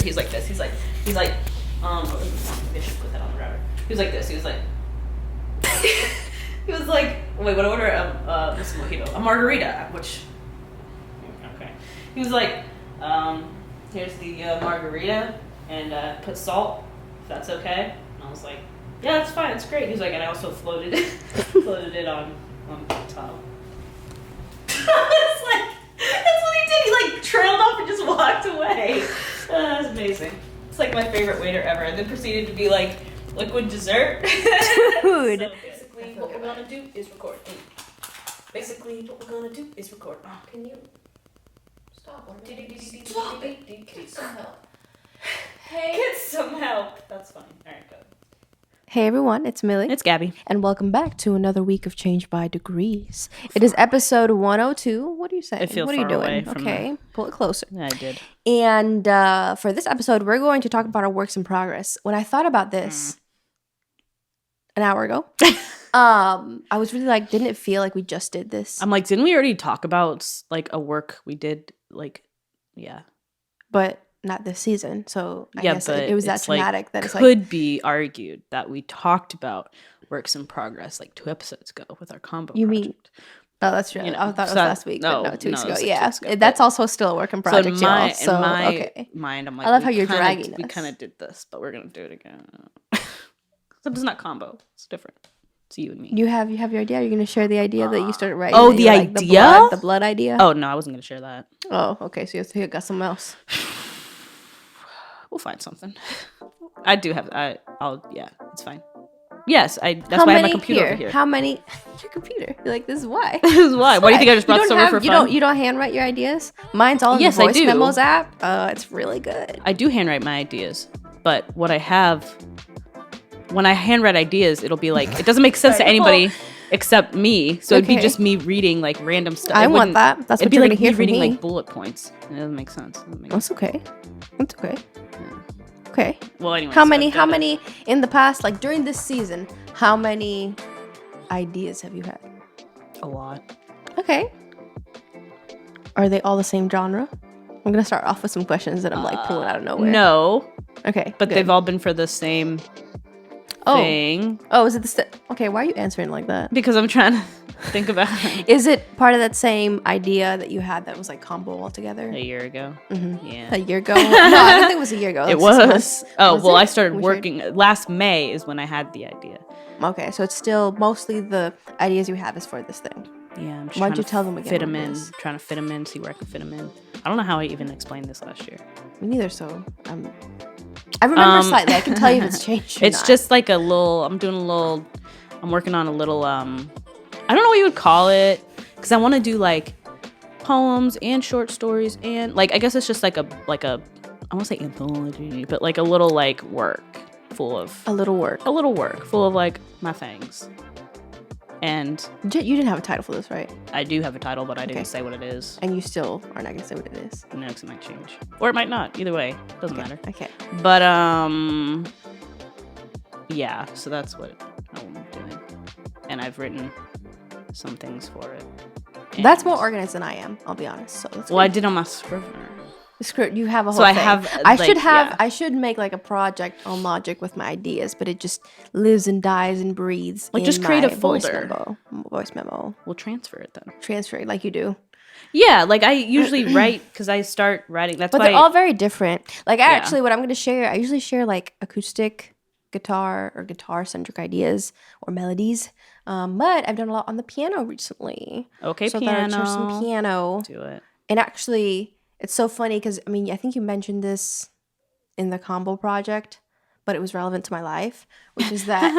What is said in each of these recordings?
He's like this. He's like, maybe I should put that on the router. He was like this. He was like, he was like, wait, what order? This mojito, a margarita, which, okay. He was like, here's the margarita, and put salt, if that's okay. And I was like, yeah, that's fine, it's great. He was like, and I also floated it on top. It's like, that's what he did. He like trailed off and just walked away. That's amazing. It's like my favorite waiter ever. And then proceeded to be like, liquid dessert. Dude. So basically, what we're gonna do is record. Oh, Can you stop? Stop it. Get some help. Hey. get some help. That's funny. All right, go. Hey everyone, it's Millie. It's Gabby. And welcome back to another week of Change by Degrees. It is episode 102. What are you saying? I feel what are you far doing? away from Okay, pull it closer. Yeah, I did. And for this episode, we're going to talk about our works in progress. When I thought about this an hour ago, I was really like, didn't it feel like we just did this? I'm like, didn't we already talk about like a work we did? Like, yeah. But not this season. So I guess but it was that it's, like, traumatic that it's like, could be argued that we talked about works in progress like 2 episodes ago with our combo You mean- project. oh, that's true. You know, I thought it was so- last week, but no, 2 weeks no, ago. it was like 2 Yeah, weeks ago, that's but- also still a work in project, so y'all. So, in my okay. mind, I'm like, I love how you're kinda, dragging we us. kind of did this, but we're gonna do it again. Except it's not combo. It's different. It's you and me. You have your idea? You're going to share the idea that you started writing? Oh, that the you like, idea? The blood idea? Oh no, I wasn't gonna share that. Oh, okay. So you got something else. We'll find something. I do have. I'll. Yeah, it's fine. Yes, That's How why I have many my computer here? over here. How many? Your computer. You're like, this is why. This is why. Why do you think I just brought this over for fun? You don't handwrite your ideas? Mine's all in Yes, the I voice do. memos app. It's really good. I do handwrite my ideas, but what I have, when I handwrite ideas, it'll be like it doesn't make sense to anybody except me. So it'd be Okay. just me reading like random stuff. I It want wouldn't- that. That's it'd what be you're like going to hear me from reading me. like bullet points. It doesn't make sense. That's okay. That's okay. Okay. Well, anyway. How many in the past, like during this season, how many ideas have you had? A lot. Okay. Are they all the same genre? I'm gonna start off with some questions that I'm like pulling out of nowhere. No, Okay. but good. they've all been for the same thing. Oh, is it the okay? Why are you answering like that? Because I'm trying to think about Is it part of that same idea that you had that was like combo all together? a year ago. Mm-hmm. Yeah. A year ago? No, I don't think it was a year ago. It Like 6 was. months. Oh, Was well, it? I started We working last May is when I had the idea. Okay, so it's still mostly the ideas you have is for this thing. Yeah, I'm just Why'd trying you to tell them again fit what them it in, is? trying to fit them in, see where I can fit them in. I don't know how I even explained this last year. Me neither. So I remember slightly. I can tell you if it's changed. Or It's not. just like I'm working on a little, I don't know what you would call it, because I want to do like poems and short stories and like, I guess it's just like a I won't say anthology, but like a little like work full of, a little work. full of like my things. And You didn't have a title for this, right? I do have a title, but I Okay. didn't say what it is. And you still are not gonna say what it is. No, 'cause it might change. Or it might not. Either way, doesn't matter. Okay. But yeah, so that's what I'm doing. And I've written some things for it. That's And- more organized than I am. I'll be honest. So that's Well, I good. did on my Scrivener. Script. You have a whole. So I thing. have, I like, should have. yeah. I should make like a project on Logic with my ideas, but it just lives and dies and breathes. Like, in just create my a folder. Voice memo. We'll transfer it then. Transfer it like you do. Yeah, like I usually write because I start writing. That's But why. they're all very different. Like Yeah. actually, what I'm going to share, I usually share like acoustic guitar or guitar centric ideas or melodies. But I've done a lot on the piano recently. okay, So I thought I'd share some piano. piano. Do it. And actually, it's so funny because I mean, I think you mentioned this in the combo project, but it was relevant to my life, which is that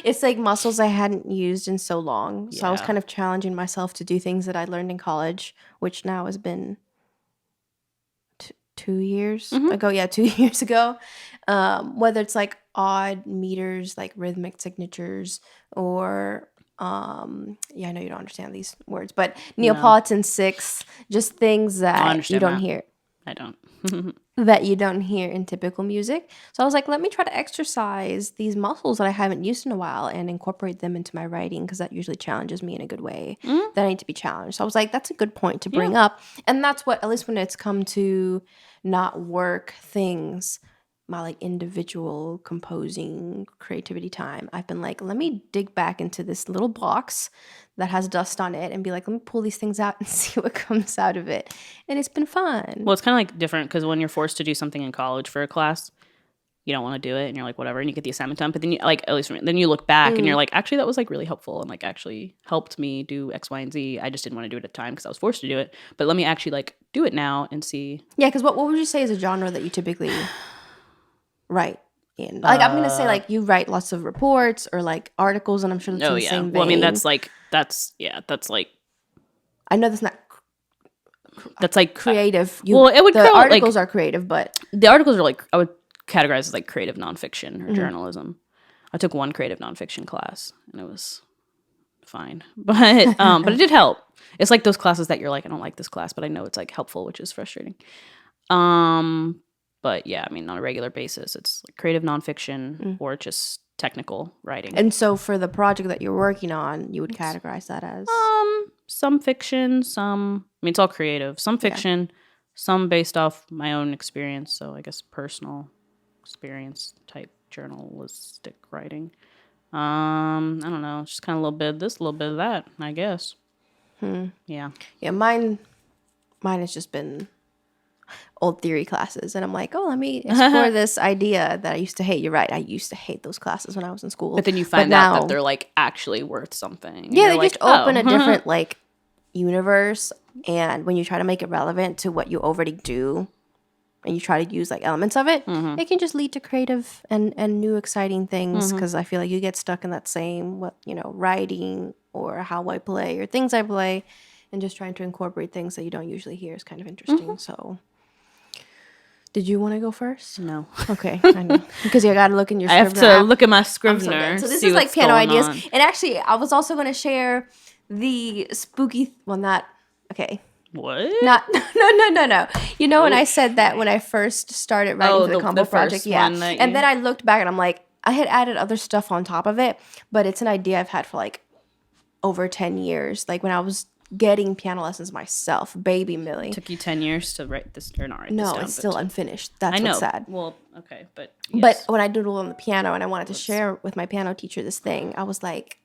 it's like muscles I hadn't used in so long. So I was Yeah. kind of challenging myself to do things that I learned in college, which now has been 2 years Mhm. ago. Yeah, 2 years ago. Whether it's like odd meters, like rhythmic signatures, or yeah, I know you don't understand these words, but Neapolitan sixths, just things I that you understand don't that. hear. I don't. that you don't hear in typical music. So I was like, let me try to exercise these muscles that I haven't used in a while and incorporate them into my writing because that usually challenges me in a good way. That I need to be challenged. So I was like, that's a good point to bring up. And that's what, at least when it's come to not work things, my like individual composing creativity time, I've been like, let me dig back into this little box that has dust on it and be like, let me pull these things out and see what comes out of it. And it's been fun. Well, it's kind of like different because when you're forced to do something in college for a class, you don't want to do it and you're like, whatever, and you get the assignment done. But then you like, at least then you look back and you're like, actually, that was like really helpful and like actually helped me do X, Y, and Z. I just didn't want to do it at the time because I was forced to do it. But let me actually like do it now and see. Yeah, because what would you say is a genre that you typically write in? Like, I'm gonna say like you write lots of reports or like articles, and I'm sure that's in the same vein. Well, I mean, that's like I know that's not creative. Well, it would the count, like- articles are creative, but the articles are like, I would categorize as like creative nonfiction or journalism. I took one creative nonfiction class and it was fine, but it did help. It's like those classes that you're like, I don't like this class, but I know it's like helpful, which is frustrating. But yeah, I mean, on a regular basis, it's like creative nonfiction or just technical writing. and so for the project that you're working on, you would categorize that as Some fiction, some, I mean, it's all creative. Some fiction, some based off my own experience. So I guess personal experience type journalistic writing. I don't know, just kind of a little bit of this, a little bit of that, I guess. Yeah. yeah. Mine has just been old theory classes, and I'm like, oh, let me explore this idea that I used to hate. You're right, I used to hate those classes when I was in school. But then you find out that they're like actually worth something. Yeah, they like, just open a different like universe, and when you try to make it relevant to what you already do, and you try to use like elements of it, it can just lead to creative and new exciting things. Because I feel like you get stuck in that same writing or how I play or things I play, and just trying to incorporate things that you don't usually hear is kind of interesting. So. Did you want to go first? No. Okay, I know. Because you got to look in your I have Scrivener to app. look at my I'm so Scrivener. good. So this see is like what's piano going ideas. on. And actually, I was also going to share the spooky, well, not, okay. What? Not, no. You know, when I said that when I first started writing for the Combo the Project, first yeah. one that And you- then I looked back and I'm like, I had added other stuff on top of it, but it's an idea I've had for like over 10 years. Like when I was getting piano lessons myself, baby Millie. Took you 10 years to write this, or not write this No, down, it's but still unfinished. That's I know. what's sad. Well, okay, but But yes. when I doodled on the piano and I wanted to share with my piano teacher this thing, I was like,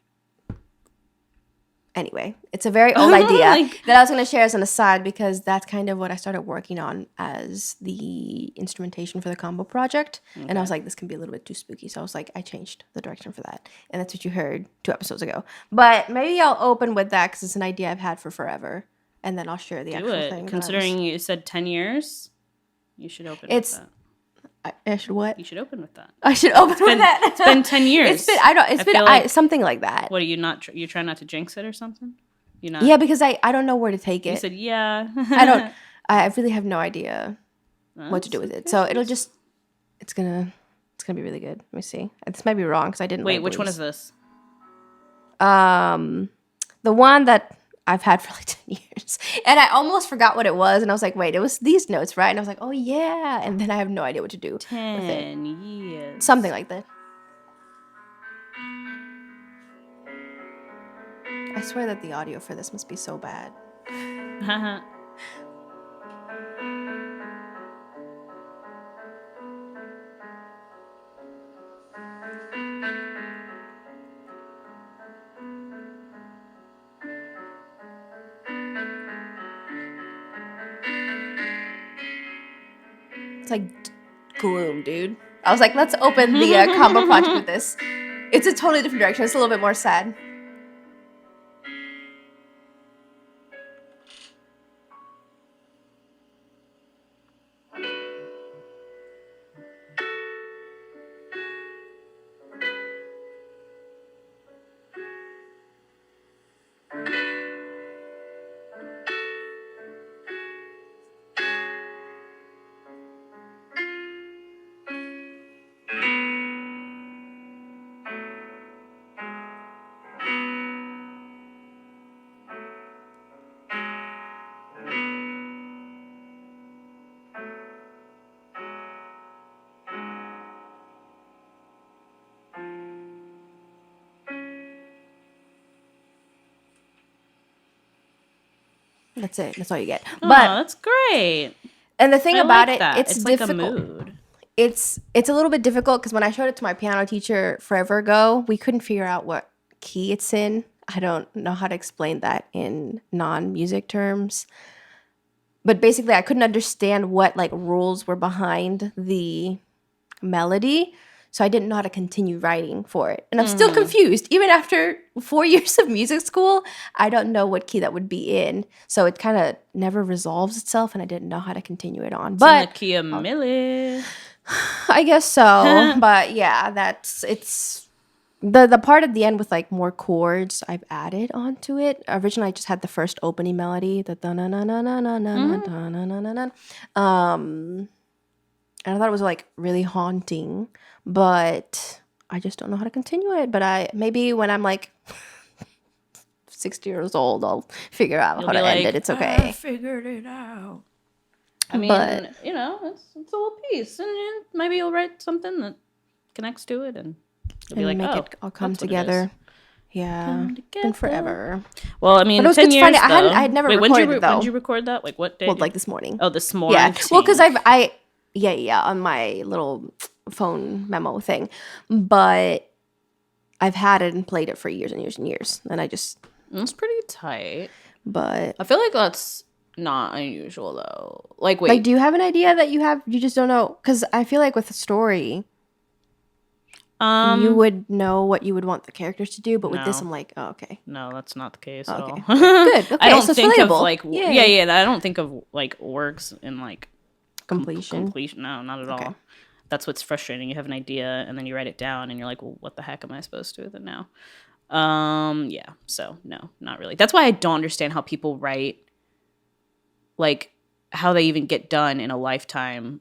anyway, it's a very old idea Like- that I was going to share as an aside because that's kind of what I started working on as the instrumentation for the Combo Project. And I was like, this can be a little bit too spooky. So I was like, I changed the direction for that. And that's what you heard 2 episodes ago. But maybe I'll open with that because it's an idea I've had for forever. And then I'll share the do actual it. thing. that I was- Considering you said 10 years, you should open It's- with that. I should what? You should open with that. I should open with that. It's been 10 years. It's been, I don't, it's I been feel like- something like that. What are you not? You try not to jinx it or something? You not? Yeah, because I don't know where to take You it. said yeah. I don't. I really have no idea what to do with it. So it'll just. It's gonna be really good. Let me see. This might be wrong because I didn't. Wait, write which one blues. is this? The one that I've had for like 10 years, and I almost forgot what it was, and I was like, wait, it was these notes, right? And I was like, oh yeah, and then I have no idea what to do with it. 10 years. Something like that. I swear that the audio for this must be so bad. It's like gloom, dude. I was like, let's open the Combo Project with this. It's a totally different direction. It's a little bit more sad. That's it. That's all you get. Oh, But that's great. and the thing I about like it, that. it's like difficult. a mood. It's a little bit difficult because when I showed it to my piano teacher forever ago, we couldn't figure out what key it's in. I don't know how to explain that in non-music terms. But basically, I couldn't understand what like rules were behind the melody, so I didn't know how to continue writing for it. And I'm still confused. Even after 4 years of music school, I don't know what key that would be in. So it kind of never resolves itself, and I didn't know how to continue it on. It's in the But key of Millie. I guess so. But yeah, it's the part at the end with like more chords I've added onto it. Originally I just had the first opening melody, the da na na na na na na na na na na na. And I thought it was like really haunting, but I just don't know how to continue it. But maybe when I'm like 60 years old, I'll figure out You'll how be to end like, it. It's okay. I figured it out. I mean, But- you know, it's a little piece, and maybe you'll write something that connects to it, and you'll be like, And make oh, it all come that's what it is. together. Yeah, Come been together. forever. Well, I mean, But it was 10 good to years, find it. though. I had never Wait, recorded when it, though. did you record that? Like, what day? Well, like this morning. Oh, this morning. Yeah. Well, because yeah, on my little phone memo thing. But I've had it and played it for years and years and years. And I just, That's pretty tight. but I feel like that's not unusual, though. Like, wait. like, do you have an idea that you just don't know? Because I feel like with a story, you would know what you would want the characters to do. But with this, No. I'm like, oh, okay. No, that's not the case at Okay. all. Good. Okay. I don't so it's think of relatable. like Yay. I don't think of like works in like Completion. completion. No, not at Okay. all. That's what's frustrating. You have an idea and then you write it down and you're like, well, what the heck am I supposed to do with it now? Yeah. So no, not really. That's why I don't understand how people write, like how they even get done in a lifetime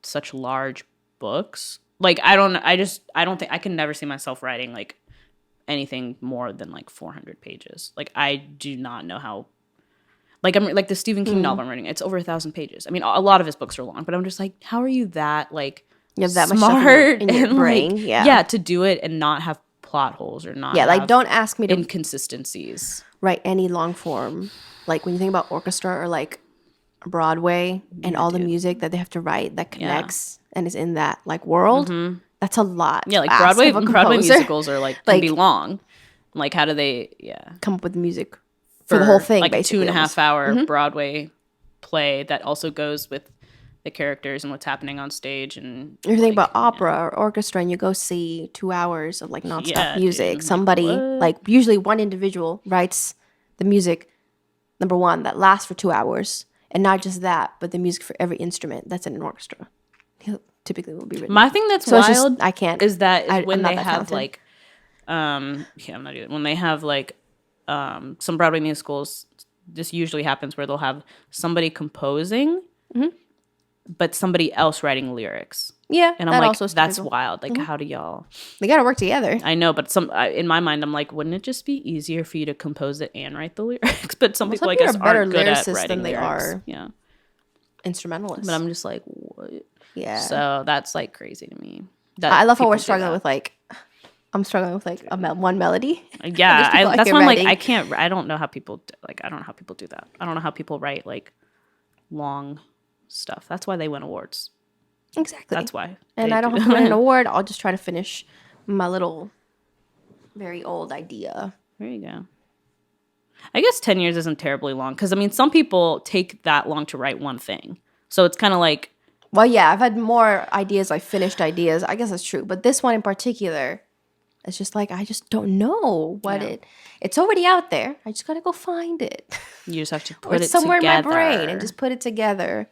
such large books. Like I don't think I can never see myself writing like anything more than like 400 pages. Like I do not know how. Like I'm like the Stephen King novel I'm reading. It's over 1,000 pages. I mean, a lot of his books are long, but I'm just like, how are you that like You have that much stuff smart in your and brain. like, Yeah. to do it and not have plot holes or not Yeah. Like, have don't ask me to inconsistencies. write any long form. Like when you think about orchestra or like Broadway and all the music that they have to write that connects and is in that like world, that's a lot. Yeah, like to ask of a Broadway composer. musicals are like can Like- be long. Like how do they Come up with music for the whole thing, like basically. a 2.5 almost. hour Broadway play that also goes with the characters and what's happening on stage and If you think like, about opera or orchestra and you go see 2 hours of like nonstop Yeah, music, dude, like, somebody what? like usually one individual writes the music, number one, that lasts for 2 hours. And not just that, but the music for every instrument that's in an orchestra. Typically will be written. My thing that's So it's just- wild I can't. is that I'm when not they that have talented. like yeah, I'm not either. When they have like some Broadway musicals, this usually happens where they'll have somebody composing but somebody else writing lyrics. Yeah, And I'm that like, also is that's typical. wild. Like, how do y'all? They got to work together. I know, but in my mind, I'm like, wouldn't it just be easier for you to compose it and write the lyrics? But some Well, people, some I people guess, are better aren't good at lyricists writing than they lyrics. are. Yeah, Instrumentalists. but I'm just like, what? yeah. So that's like crazy to me. That I love how people we're do struggling that. with like, I'm struggling with like one melody. Yeah, There's people out that's here why I'm like, writing. I can't. I don't know how people I don't know how people do that. I don't know how people write like long stuff. That's why they win awards. Exactly. That's why. And they I don't do have to win that. an award. I'll just try to finish my little, very old idea. There you go. I guess 10 years isn't terribly long because I mean, some people take that long to write one thing. So it's kind of like, Well, yeah, I've had more ideas, like finished ideas. I guess that's true. But this one in particular, it's just like, I just don't know what Yeah. it's already out there. I just got to go find it. you just have to Or put it's it somewhere together. in my brain and just put it together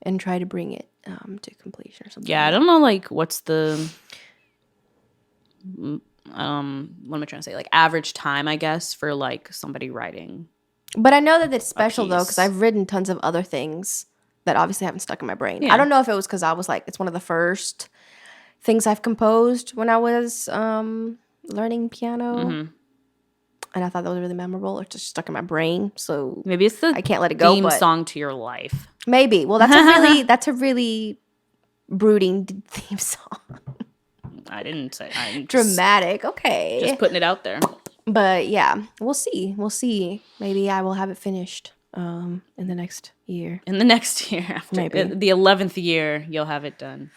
and try to bring it to completion or something. Yeah, I don't know, like, what's the, what am I trying to say? Like, average time, I guess, for, like, somebody writing. But I know that it's special though, piece. because I've written tons of other things that obviously haven't stuck in my brain. Yeah. I don't know if it was because I was like, it's one of the first things I've composed when I was learning piano. Mm-hmm. And I thought that was really memorable. It's just stuck in my brain. So Maybe it's the I can't let it go. theme But song to your life. maybe. Well, that's a really brooding theme song. I didn't say. I'm Dramatic. Okay. just putting it out there. But yeah, we'll see. We'll see. Maybe I will have it finished in the next year. In the next year, after Maybe. the 11th year, you'll have it done.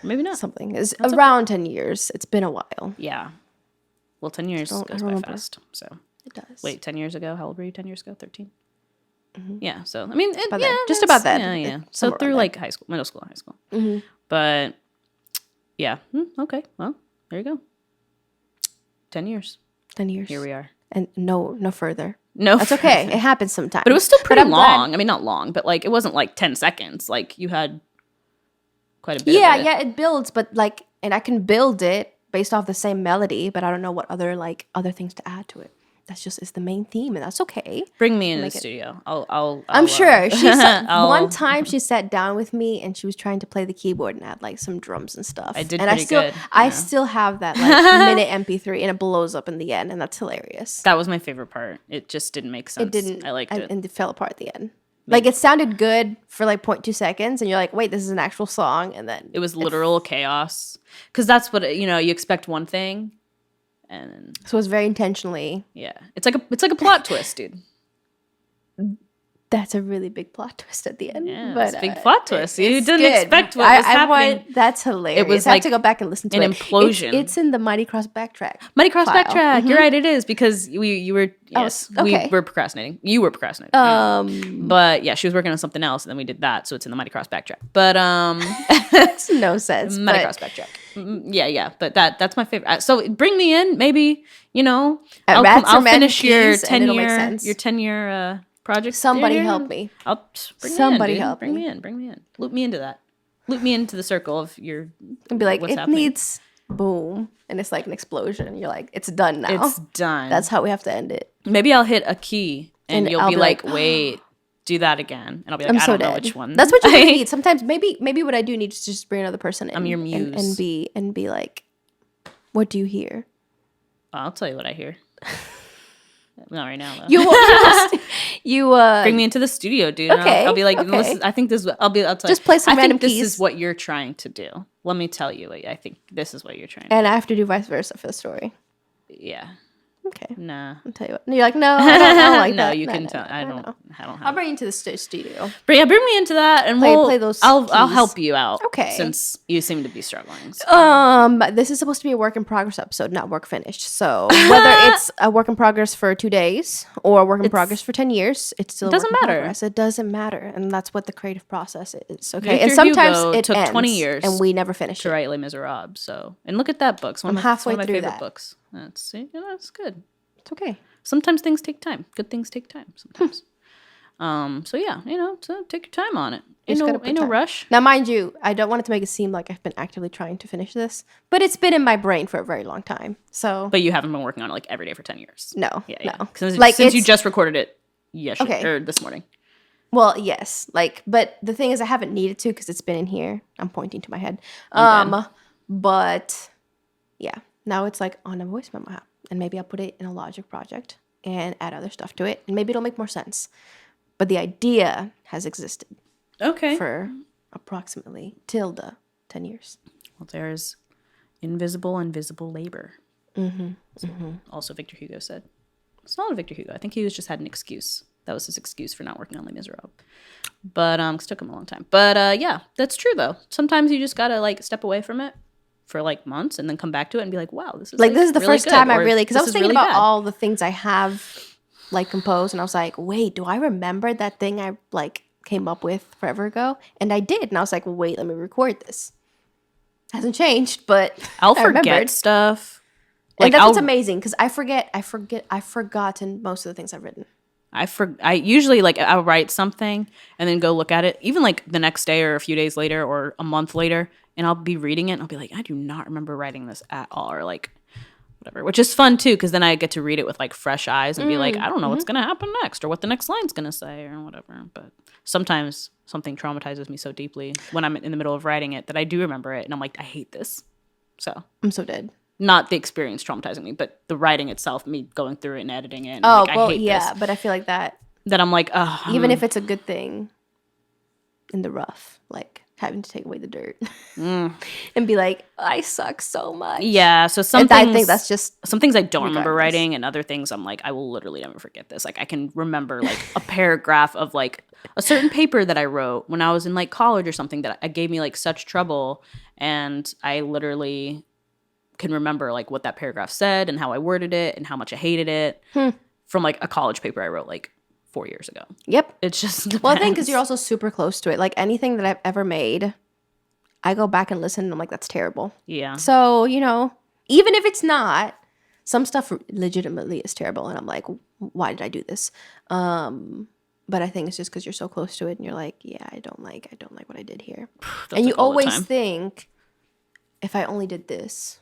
Maybe not. Something is around 10 years. It's been a while. Yeah. Well, 10 years I goes by remember. fast. So It does. wait, 10 years ago? How old were you 10 years ago? 13? Yeah. So I mean, about yeah, that. Just that's- about that. Yeah, yeah. It's So somewhere through around like high school, middle school, high school. But yeah. Okay. Well, there you go. 10 years. 10 years. Here we are. And no further. No, That's okay. It happens sometimes. But it was still pretty I'm glad- long. I mean, not long, but like it wasn't like 10 seconds. Like you had quite a bit. Yeah, of it. yeah, it builds, but like, and I can build it based off the same melody, but I don't know what other things to add to it. That's just is the main theme, and that's okay. Bring me into the Make it- studio. I'll I'm sure. She I'll- one time she sat down with me and she was trying to play the keyboard and add like some drums and stuff. I did and pretty good, I yeah. still have that like minute MP3 and it blows up in the end, and that's hilarious. That was my favorite part. It just didn't make sense. It didn't. I liked it. And it fell apart at the end. Like it sounded good for like 0.2 seconds, and you're like, wait, this is an actual song, and then It was literal chaos. Because that's what you expect one thing, and so it was very intentionally. yeah, it's like a plot twist, dude. That's a really big plot twist at the end. Yeah, but it's a big plot twist. You it's didn't good. expect what was happening. That's hilarious. was I have like to go back and listen to an it. implosion. It's in the Mighty Cross Backtrack. Mighty Cross file. Backtrack. You're right. It is because you were yes okay. we were procrastinating. You were procrastinating. But yeah, she was working on something else, and then we did that. So it's in the Mighty Cross Backtrack. But Makes no sense. Mighty but Cross Backtrack. Yeah. But that's my favorite. So bring me in. Maybe Rats I'll or Men finish your Keys, and it'll make 10-year sense. your 10-year project. Somebody here. help me. I'll bring Somebody me in, dude. help Bring me. me in. Bring me in. Loop me into that. Loop me into the circle of your. And be like, what's it happening. needs boom, and it's like an explosion. And you're like, it's done now. It's done. That's how we have to end it. Maybe I'll hit a key and And you'll I'll be be like, like, wait, do that again. And I'll be like, I'm I so don't know dead. which one. That's what you need. Sometimes maybe what I do need is just bring another person in. I'm your and muse. be like, what do you hear? I'll tell you what I hear. Not right now, though. You Bring me into the studio, dude. and Okay, I'll be like, okay. listen, I think this. I'll tell Just you. play some I random think this keys. is what you're trying to do. Let me tell you. I think this is what you're trying. to and I have to do vice versa for the story. Yeah. Okay. Nah. I'll tell you what. And you're like, no, I don't like no, that. you No, can no, tell. no, I no, don't. no. I don't have. I'll bring you to the studio. Bring me into that, and Play those I'll keys. help you out. Okay. Since you seem to be struggling. So. This is supposed to be a work in progress episode, not work finished. So whether it's a work in progress for 2 days or a work in progress for 10 years, it's still It doesn't a work in matter. progress. It doesn't matter, and that's what the creative process is. Okay, Victor and sometimes Hugo it took ends, 20 years and we never finish to it. write Les Miserables. So, and look at that book. It's one I'm of my, halfway it's one of my through favorite that. books. That's it's good. It's okay. Sometimes things take time. Good things take time sometimes. So yeah, so take your time on it. Just gotta Ain't put no time. rush. Now, mind you, I don't want it to make it seem like I've been actively trying to finish this, but it's been in my brain for a very long time. So But you haven't been working on it like every day for 10 years. no, Yeah. no. Since Like, you it's- just recorded it yesterday Okay. or this morning. Well, yes, but the thing is, I haven't needed to because it's been in here. I'm pointing to my head. I'm But yeah, now it's like on a voice memo app, and maybe I'll put it in a Logic project and add other stuff to it, and maybe it'll make more sense. But the idea has existed Okay. for approximately till the 10 years. Well, there's invisible and visible labor. Also, Victor Hugo said. It's not a Victor Hugo. I think he was just had an excuse. That was his excuse for not working on Les Miserables. But it took him a long time. But yeah, that's true though. Sometimes you just gotta like step away from it for like months and then come back to it and be like, wow, this is Like, this is the really first good, time I or really, because I this was is thinking really about bad. all the things I have like composed, and I was like, wait, do I remember that thing I like came up with forever ago? And I did, and I was like, wait, let me record this. Hasn't changed, but I'll I forget remembered. stuff. And that's what's I'll- amazing, because I've forgotten most of the things I've written. I usually like I'll write something and then go look at it, even like the next day or a few days later or a month later, and I'll be reading it and I'll be like, I do not remember writing this at all, or like whatever, which is fun too, because then I get to read it with like fresh eyes and be like, I don't know what's gonna happen next or what the next line's gonna say or whatever. But sometimes something traumatizes me so deeply when I'm in the middle of writing it that I do remember it and I'm like, I hate this. So I'm so dead. not the experience traumatizing me, but the writing itself, me going through it and editing it. And Oh, like, I well, hate yeah, this. but I feel like that, That I'm like, oh, even if it's a good thing in the rough, like having to take away the dirt Mm. and be like, I suck so much. Yeah, so some And things, I think that's just some things I don't remember regardless. writing, and other things I'm like, I will literally never forget this. Like I can remember like a paragraph of like a certain paper that I wrote when I was in like college or something that gave me like such trouble, and I literally can remember like what that paragraph said and how I worded it and how much I hated it from like a college paper I wrote like 4 years ago. Yep. It's just Well, I think because depends. you're also super close to it. Like anything that I've ever made, I go back and listen and I'm like, that's terrible. Yeah. So, you know, even if it's not, some stuff legitimately is terrible. And I'm like, why did I do this? But I think it's just because you're so close to it and you're like, yeah, I don't like what I did here. That's And you like all the always time. think, if I only did this,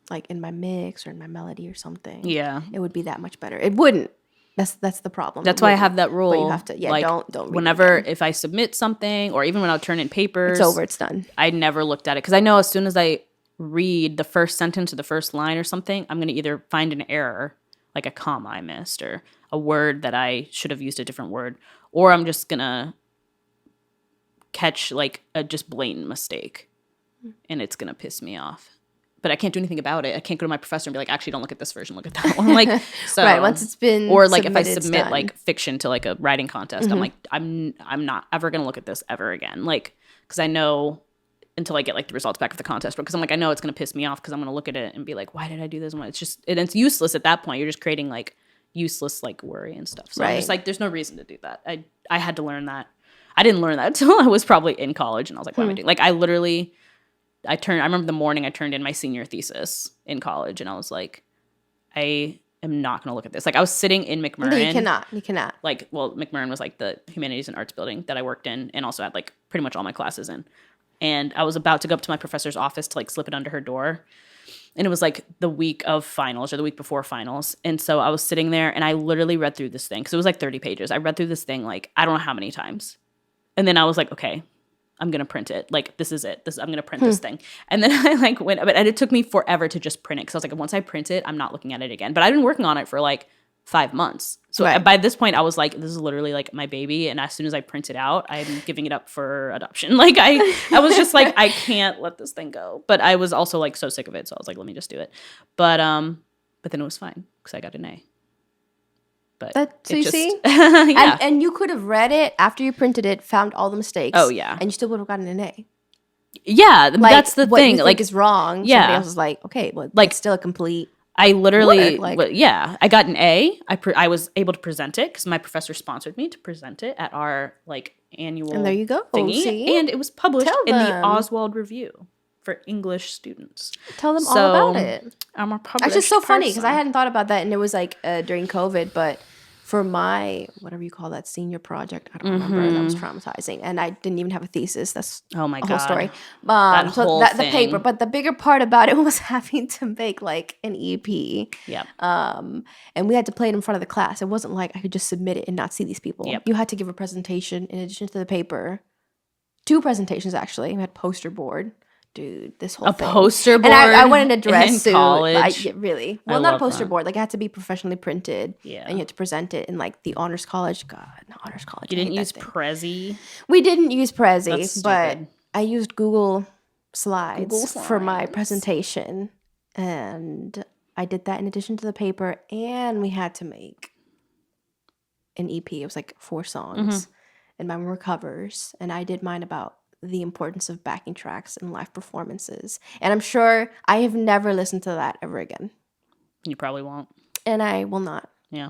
like in my mix or in my melody or something, Yeah. it would be that much better. It wouldn't. That's the problem. That's It why I wouldn't. have that rule. But you have to, yeah, like, don't read it whenever again. if I submit something or even when I'll turn in papers, It's over. It's done. I never looked at it because I know as soon as I read the first sentence or the first line or something, I'm going to either find an error, like a comma I missed or a word that I should have used a different word, or I'm just going to catch like a just blatant mistake and it's going to piss me off. But I can't do anything about it. I can't go to my professor and be like, actually, don't look at this version, look at that one. Like, so Right, once it's been or like if I submitted, it's submit done. like fiction to like a writing contest, I'm like, I'm not ever gonna look at this ever again. Like, because I know until I get like the results back of the contest, because I'm like, I know it's gonna piss me off because I'm gonna look at it and be like, why did I do this? And it's just and it's useless at that point. You're just creating like useless like worry and stuff. So I'm just Right. like, there's no reason to do that. I had to learn that. I didn't learn that until I was probably in college, and I was like, what am I doing? Like, I remember the morning I turned in my senior thesis in college, and I was like, I am not going to look at this. Like, I was sitting in McMurrin. No, you cannot. Like, well, McMurrin was like the humanities and arts building that I worked in and also had like pretty much all my classes in. And I was about to go up to my professor's office to like slip it under her door. And it was like the week of finals or the week before finals. And so I was sitting there and I literally read through this thing because it was like 30 pages. I read through this thing like I don't know how many times. And then I was like, okay, I'm going to print it. Like, this is it. I'm going to print this thing. And then I like went, and it took me forever to just print it. Cause I was like, once I print it, I'm not looking at it again. But I've been working on it for like 5 months. So Right. by this point I was like, this is literally like my baby. And as soon as I print it out, I'm giving it up for adoption. Like I was just like, I can't let this thing go. But I was also like so sick of it. So I was like, let me just do it. But then it was fine because I got an A. But So it you just- see? yeah. And you could have read it after you printed it, found all the mistakes. Oh, yeah. And you still would have gotten an A. Yeah, Like, that's the what thing. you Like think is wrong. yeah. Somebody else is like, okay, well, Like- it's still a complete. I literally, work, like- I got an A. I was able to present it because my professor sponsored me to present it at our like annual And there you go. thingy, See? and it was published Tell in the them. Oswald Review for English students. Tell them So, all about it. I'm a published That's just so funny because I person. hadn't thought about that, and it was like during COVID. But for my whatever you call that senior project, I don't remember. That was traumatizing, and I didn't even have a thesis. That's Oh my a god, whole story. That So whole the paper, thing. but the bigger part about it was having to make like an EP. Yeah, And we had to play it in front of the class. It wasn't like I could just submit it and not see these people. Yep. You had to give a presentation in addition to the paper. 2 presentations actually. We had poster board. Dude, this whole a thing. poster board. And I went in a dress in suit. college. Yeah, really. I Well, not a love poster that. board. Like it had to be professionally printed. Yeah. And you had to present it in like the honors college. God, no, honors college. You I didn't hate use that thing. Prezi. We didn't use Prezi, That's but stupid. I used Google Slides, Google for my Slides. presentation. And I did that in addition to the paper. And we had to make an EP. It was like 4 songs. And mine were covers. And I did mine about the importance of backing tracks and live performances. And I'm sure I have never listened to that ever again. You probably won't. And I will not. Yeah.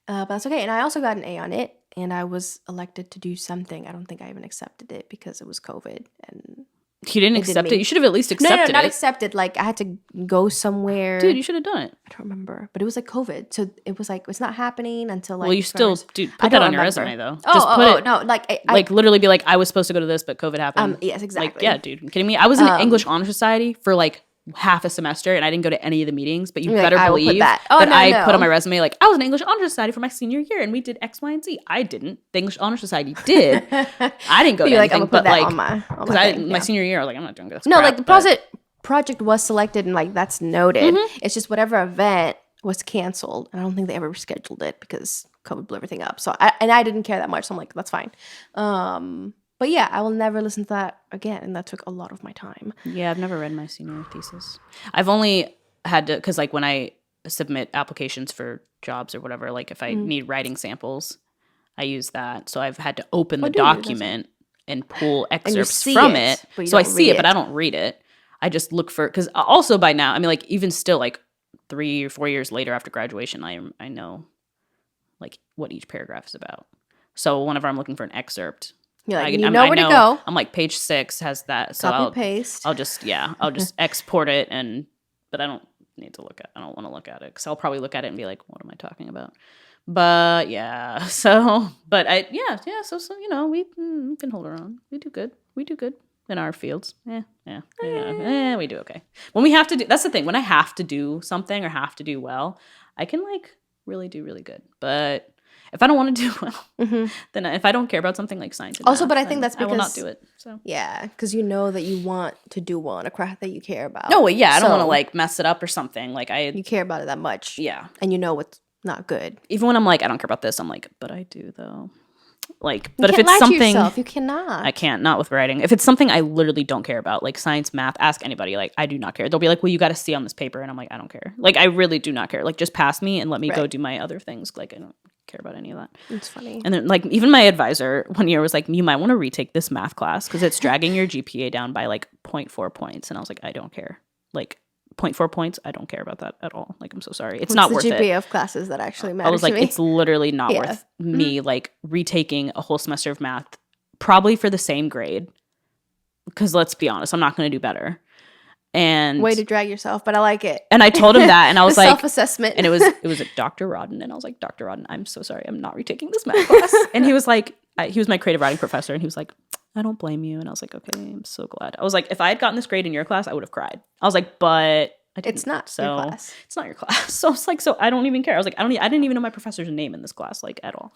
But that's okay. And I also got an A on it. And I was elected to do something. I don't think I even accepted it because it was COVID. And You didn't It didn't accept it. mean- You should have at least no, accepted not it. accepted. Like I had to go somewhere. Dude, you should have done it. I don't remember. But it was like COVID. So it was like, it's not happening until like. Well, you still, first- dude, I put that don't on your remember. resume though. Oh, Just put it, no. Like, I, like literally be like, I was supposed to go to this, but COVID happened. yes, exactly. Like, yeah, dude, you kidding me? I was in English Honor Society for like half a semester and I didn't go to any of the meetings, but you You're like, better I will put believe that. Oh, no, I no. put on my resume like I was in English Honor Society for my senior year and we did X, Y, and Z. I didn't. The English Honor Society did. I didn't go to You're like, I'm anything, gonna put but that like on my because thing, my yeah. senior year, I was like, I'm not doing this. No, crap, like the but- project was selected and like that's noted. Mm-hmm. It's just whatever event was canceled. I don't think they ever rescheduled it because COVID blew everything up. So I didn't care that much. So I'm like, that's fine. But yeah, I will never listen to that again, and that took a lot of my time. Yeah, I've never read my senior thesis. I've only had to, because like when I submit applications for jobs or whatever, like if I need writing samples, I use that. So I've had to open the do you? That's document and pull you excerpts see from it, it. but you So I don't see read it, but it. I don't read it. I just look for, because also by now, I mean, like even still, like 3 or 4 years later after graduation, I know like what each paragraph is about. So whenever I'm looking for an excerpt, You're like, I you know where to go. I'm like page 6 has that. So Copy paste. I'll just export it, but I don't need to look at. I don't want to look at it because I'll probably look at it and be like, what am I talking about? But yeah, so so you know we can hold our own. We do good in our fields. We do okay. When we have to do, that's the thing. When I have to do something or have to do well, I can like really do really good. But if I don't want to do well, then if I don't care about something like science, and Also, math, but I then think that's I will not because- do it. So Yeah, because you know that you want to do well in a craft that you care about. no, yeah, I don't want to So, like mess it up or something. Like you care about it that much. yeah. And you know what's not good. Even when I'm like, I don't care about this, I'm like, but I do though. Like, You but if can't it's lie to something yourself. You cannot. I can't, not with writing. If it's something I literally don't care about, like science, math, ask anybody. Like, I do not care. They'll be like, well, you got to see on this paper. And I'm like, I don't care. Like, I really do not care. Like, just pass me and let me go Right. do my other things. Like, I don't care about any of that. It's funny. And then, like, even my advisor one year was like, you might want to retake this math class because it's dragging your GPA down by like 0.4 points. And I was like, I don't care. Like, 0.4 points, I don't care about that at all. Like, I'm so sorry. It's What's not the worth GPA it. of classes that actually matter I was like, to me? it's literally not Yeah. worth me like retaking a whole semester of math, probably for the same grade. Because let's be honest, I'm not going to do better. And Way to drag yourself, but I like it. and I told him that, and I was The like, self-assessment. and it was Dr. Rodden, and I was like, Dr. Rodden, I'm so sorry, I'm not retaking this math class. And he was like, he was my creative writing professor, and he was like, I don't blame you. And I was like, okay, I'm so glad. I was like, if I had gotten this grade in your class, I would have cried. I was like, but I didn't. It's not so your class. It's not your class. So it's like, so I don't even care. I was like, I didn't even know my professor's name in this class, like at all.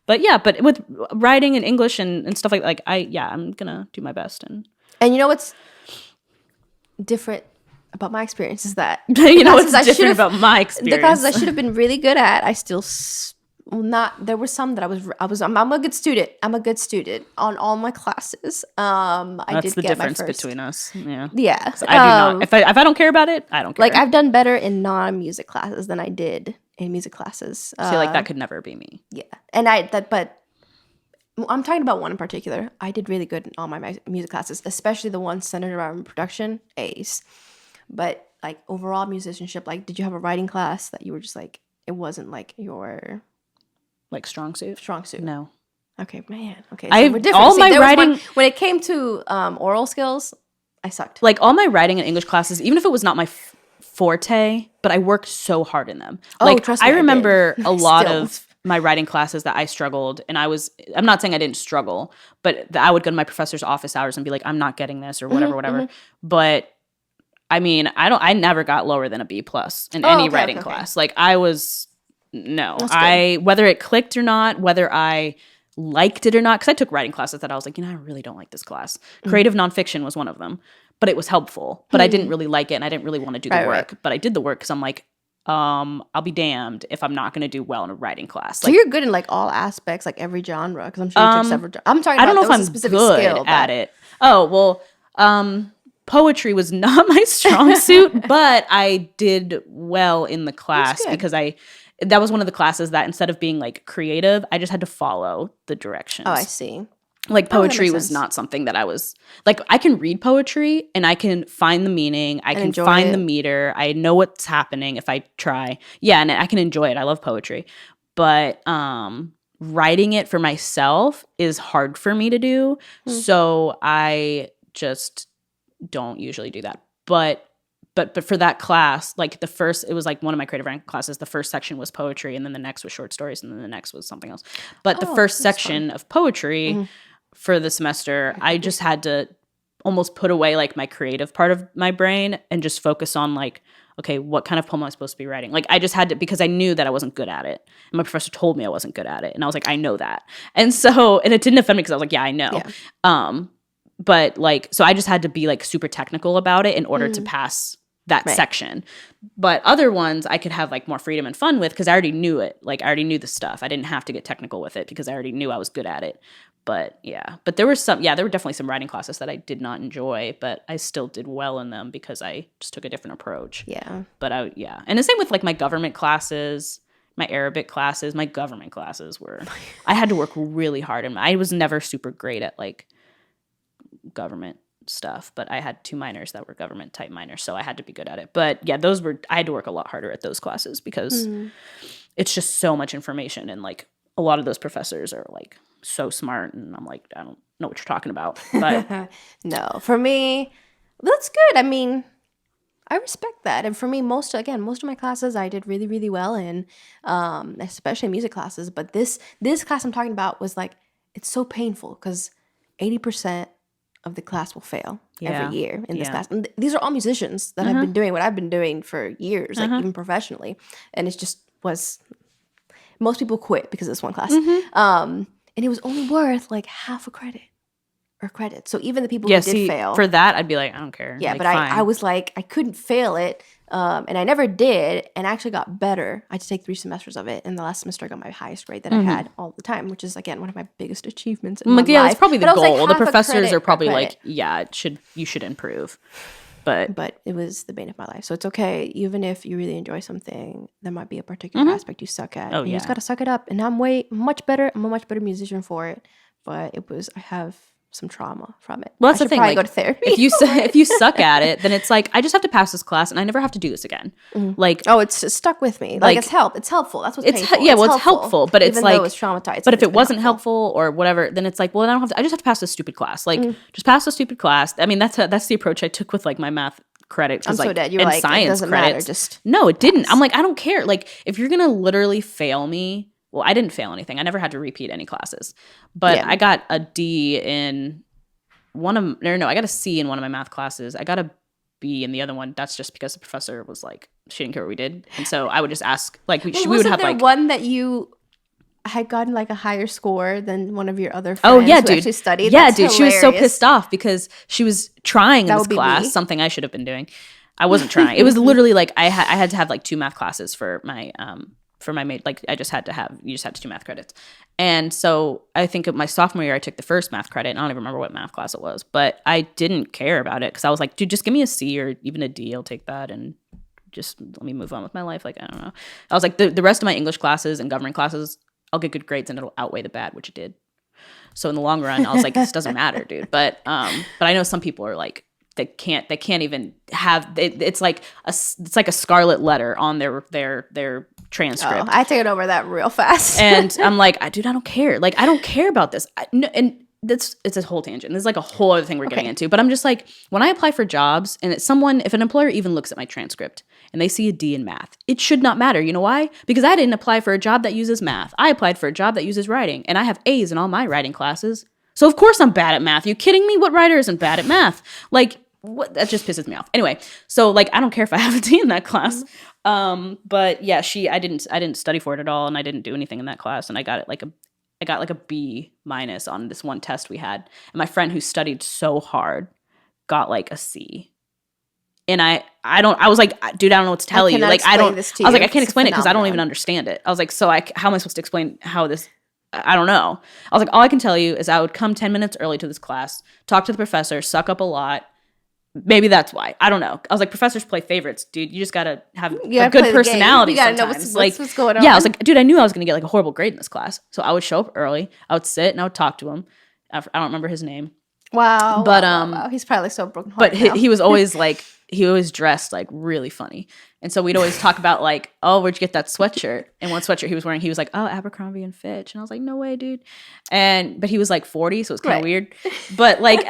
But yeah, but with writing and English and stuff like I'm gonna do my best. And And you know what's different about my experience is that you know what's classes I different should've- about my experience? the classes I should have been really good at, I still not. There were some that I'm a good student. I'm a good student on all my classes. I That's did the get difference my first. between us. Yeah. Yeah, I do not. If I don't care about it, I don't care. like I've done better in non-music classes than I did in music classes. I feel like that could never be me. Yeah, and but I'm talking about one in particular. I did really good in all my music classes, especially the ones centered around production, A's. But like overall musicianship, like did you have a writing class that you were just like it wasn't like your Like strong suit. strong suit? No. Okay, man. Okay, I've- we're different. all See, my there was one- writing- when it came to oral skills, I sucked. Like all my writing and English classes, even if it was not my forte, but I worked so hard in them. Oh, Like trust me, I I remember did. a lot Still. of my writing classes that I struggled, and I'm not saying I didn't struggle, but I would go to my professor's office hours and be like, I'm not getting this or Mm-hmm, whatever. But I mean, I never got lower than a B+ in any okay, writing okay. class. Like I was no. That's good. Whether it clicked or not, whether I liked it or not, because I took writing classes that I was like, I really don't like this class. Mm-hmm. Creative nonfiction was one of them, but it was helpful. But I didn't really like it, and I didn't really want to do the Right, work. right. But I did the work because I'm like, I'll be damned if I'm not going to do well in a writing class. So Like, you're good in like all aspects, like every genre. Because I'm sure you took several. I'm talking. I About don't know if there I'm was a specific good skill at that- it. Oh well, poetry was not my strong suit, but I did well in the class good. because that was one of the classes that instead of being like creative, I just had to follow the directions. Oh, I see. Like Oh, that poetry makes was sense. not something that I was like. I can read poetry and I can find the meaning. I can enjoy find it. the meter. I know what's happening if I try. Yeah, and I can enjoy it. I love poetry, but writing it for myself is hard for me to do. So I just don't usually do that. But for that class, like it was like one of my creative writing classes. The first section was poetry, and then the next was short stories, and then the next was something else. But the Oh, first that's section of poetry for the semester, I just had to almost put away like my creative part of my brain and just focus on like, okay, what kind of poem am I supposed to be writing? Like I just had to, because I knew that I wasn't good at it. And my professor told me I wasn't good at it. And I was like, I know that. And so, and it didn't offend me because I was like, yeah, I know. Yeah. But like, so I just had to be like super technical about it in order to pass that Right. section. But other ones I could have like more freedom and fun with because I already knew it. Like I already knew the stuff. I didn't have to get technical with it because I already knew I was good at it. But yeah, but there were definitely some writing classes that I did not enjoy, but I still did well in them because I just took a different approach. Yeah. But and the same with like my government classes, my Arabic classes, my government classes I had to work really hard, and I was never super great at like government stuff, but I had 2 minors that were government type minors, so I had to be good at it. But yeah, I had to work a lot harder at those classes because it's just so much information, and like a lot of those professors are like so smart, and I'm like, I don't know what you're talking about. But No, for me, that's good. I mean, I respect that. And for me, most of my classes I did really, really well in, especially music classes. But this class I'm talking about was like, it's so painful because 80% of the class will fail every year in this class. And these are all musicians that have been doing what I've been doing for years, like even professionally. And it just was, most people quit because of this one class. And it was only worth like half a credit or credit. So even the people who did fail. For that, I'd be like, I don't care. Yeah, like, but I was like, I couldn't fail it. And I never did. And I actually got better. I had to take 3 semesters of it. And the last semester I got my highest grade that I had all the time, which is, again, one of my biggest achievements in my life. That's probably the But I was goal. like, The half a professors credit are probably per like, credit. you should improve. But it was the bane of my life. So it's okay. Even if you really enjoy something, there might be a particular aspect you suck at. Oh, and you just got to suck it up. And I'm much better. I'm a much better musician for it. But I have some trauma from it. Well, that's I the should thing. probably Like, go to therapy. if you suck at it, then it's like I just have to pass this class and I never have to do this again. Like, oh, it's stuck with me. Like, it's helpful. That's what's painful. It's helpful, but it's even like though it's traumatized. But if it wasn't helpful or whatever, then it's like, well, then I just have to pass this stupid class. Like, just pass this stupid class. I mean, that's the approach I took with like my math credits. I'm so like, dead. You're and like, science it doesn't credits. matter. No, it didn't. I'm like, I don't care. Like, if you're gonna literally fail me, well, I didn't fail anything. I never had to repeat any classes, but I got a D in I got a C in one of my math classes. I got a B in the other one. That's just because the professor was like, she didn't care what we did, and so I would just ask. Like, we would have like one that you had gotten like a higher score than one of your other friends. Oh yeah, who dude. actually studied. Yeah, That's dude. She was so hilarious. pissed off because she was trying in That this would be class, me. something I should have been doing. I wasn't trying. It was literally like I had to have like 2 math classes for my like you just had to do math credits. And so I think my sophomore year I took the first math credit, and I don't even remember what math class it was, but I didn't care about it because I was like, dude, just give me a C or even a D. I'll take that and just let me move on with my life. Like, I don't know. I was like, the rest of my English classes and government classes, I'll get good grades and it'll outweigh the bad, which it did. So in the long run, I was like, this doesn't matter, dude. But I know some people are like, they can't even have it's like a scarlet letter on their transcript. Oh, I take it over that real fast. And I'm like, dude, I don't care. Like, I don't care about this. It's a whole tangent. This is like a whole other thing we're getting into. But I'm just like, when I apply for jobs and if an employer even looks at my transcript and they see a D in math, it should not matter. You know why? Because I didn't apply for a job that uses math. I applied for a job that uses writing, and I have A's in all my writing classes. So of course I'm bad at math. You kidding me? What writer isn't bad at math? Like, what? That just pisses me off. Anyway, so like, I don't care if I have a D in that class. But yeah, I didn't study for it at all, and I didn't do anything in that class, and I got like a B- on this one test we had, and my friend who studied so hard got like a C. And I was like, dude, I don't know what to tell you. Like, I was like, I can't explain it because I don't even understand it. I was like, so how am I supposed to explain how this? I don't know. I was like, all I can tell you is I would come 10 minutes early to this class, talk to the professor, suck up a lot. Maybe that's why. I don't know. I was like, professors play favorites, dude. You just gotta have a good personality. You gotta sometimes. know what's going on. Yeah, I was like, dude, I knew I was gonna get like a horrible grade in this class, so I would show up early. I would sit and I would talk to him. I don't remember his name. Wow. But wow. He's probably so broken But hearted. he was always like, he always dressed like really funny, and so we'd always talk about like, oh, where'd you get that sweatshirt? And one sweatshirt he was wearing, he was like, oh, Abercrombie and Fitch, and I was like, no way, dude. But he was like 40, so it was kind of weird. But like,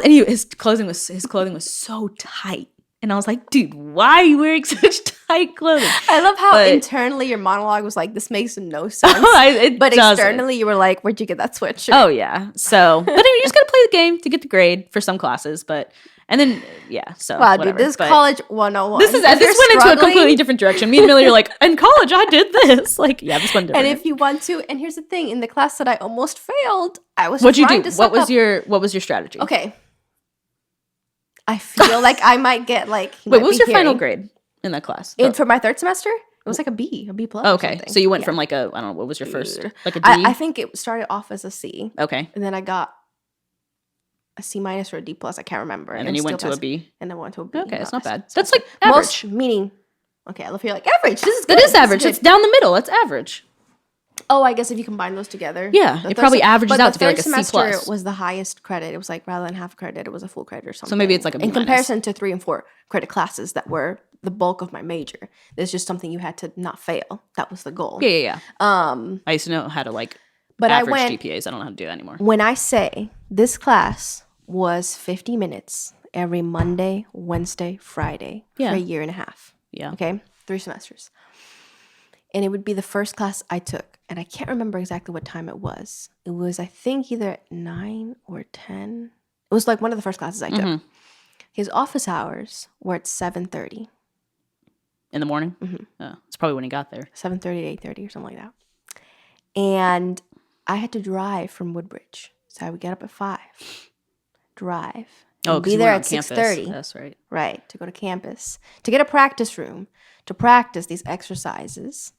his clothing was so tight, and I was like, dude, why are you wearing such tight clothing? I love how internally your monologue was like, this makes no sense. But externally you were like, where'd you get that sweatshirt? Oh yeah. So, but anyway, you just gotta play the game to get the grade for some classes, and then yeah. So wow, whatever. dude, this but college 101. this went into a completely different direction. Me and Millie are like, in college I did this. Like, yeah, this went different. And if you want to, and here's the thing, in the class that I almost failed, I was What'd you trying do? to What suck up. was your strategy? Okay. I feel like I might get like Wait, what was your final grade in that class? For my third semester? It was like a B plus. Oh, or okay. something. So you went Yeah. from like a, I don't know, what was your first? Dude. Like a D? I think it started off as a C, Okay. and then I got a C minus or a D plus. I can't remember. And then you still went to a passed- B. And then went to a B. Okay, it's not bad. So That's like average. most meaning. Okay, I love you're like average. This is That good. is average. This is It's good. down the middle. It's average. Oh, I guess if you combine those together. Yeah, The it third probably sem- averages but out the to be like third a C semester plus. was the highest credit. It was like rather than half credit, it was a full credit or something. maybe it's like a B in minus. comparison to 3 and 4 credit classes that were the bulk of my major. There's just something you had to not fail. That was the goal. Yeah. I used to know how to like But I average went GPAs. I don't know how to do that anymore. when I say this class was 50 minutes every Monday, Wednesday, Friday Yeah. for a year and a half. Yeah. Okay, 3 semesters. And it would be the first class I took. And I can't remember exactly what time it was. It was, I think, either at 9 or 10. It was like one of the first classes I took. Mm-hmm. His office hours were at 7:30. In the morning? Mhm. It's probably when he got there. 7:30 to 8:30 or something like that. And I had to drive from Woodbridge. So I would get up at 5, drive, and 'cause be you there weren't at on campus. 6:30. That's right. Right, to go to campus, to get a practice room, to practice these exercises